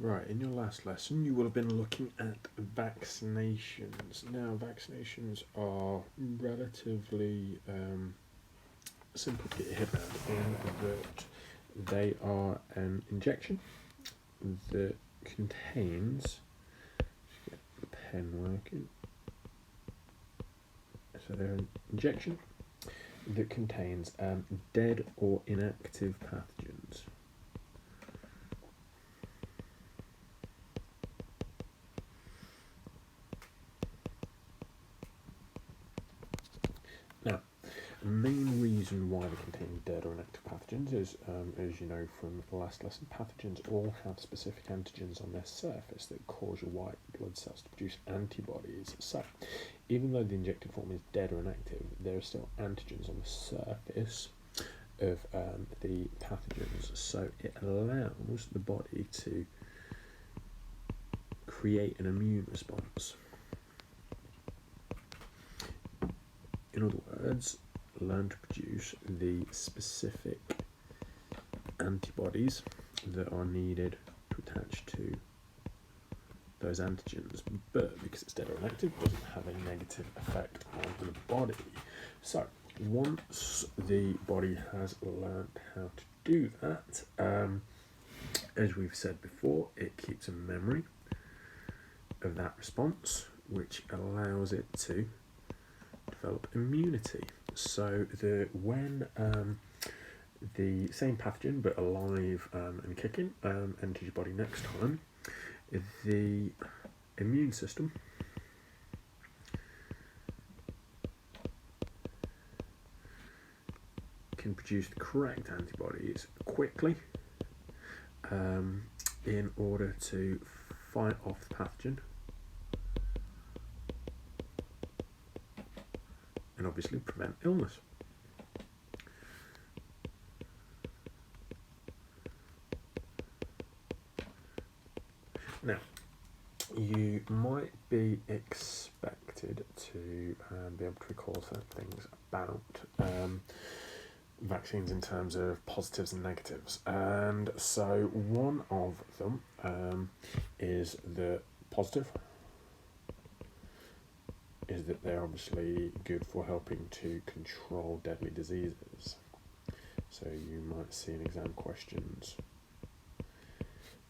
Right, in your last lesson, you will have been looking at vaccinations. Now, vaccinations are relatively simple to get your head around in that they are an injection that contains, just get the pen working, so they're an injection that contains dead or inactive pathogens. Now, the main reason why they contain dead or inactive pathogens is, as you know from the last lesson, pathogens all have specific antigens on their surface that cause your white blood cells to produce antibodies. So, even though the injected form is dead or inactive, there are still antigens on the surface of the pathogens. So, it allows the body to create an immune response. In other words, learn to produce the specific antibodies that are needed to attach to those antigens, but because it's dead or inactive, it doesn't have a negative effect on the body. So once the body has learned how to do that, as we've said before, it keeps a memory of that response, which allows it to develop immunity. So when the same pathogen but alive and kicking enters your body next time, the immune system can produce the correct antibodies quickly in order to fight off the pathogen and obviously prevent illness. Now, you might be expected to be able to recall certain things about vaccines in terms of positives and negatives, and so one of them is the positive is that they're obviously good for helping to control deadly diseases. So you might see in exam questions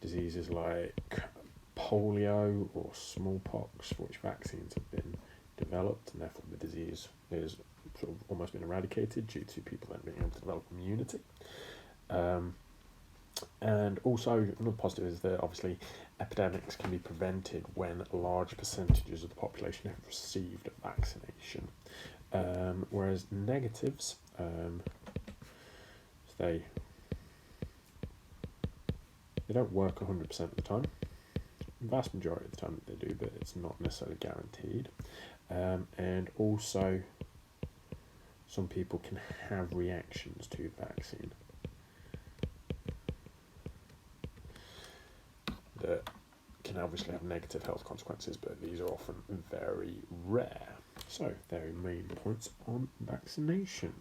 diseases like polio or smallpox, for which vaccines have been developed, and therefore the disease is sort of almost been eradicated due to people then being able to develop immunity. And also, another positive is that obviously epidemics can be prevented when large percentages of the population have received a vaccination. Whereas negatives, they don't work 100% of the time. The vast majority of the time they do, but it's not necessarily guaranteed. And also, some people can have reactions to the vaccine that can obviously have negative health consequences, but these are often very rare. So, there are main points on vaccination.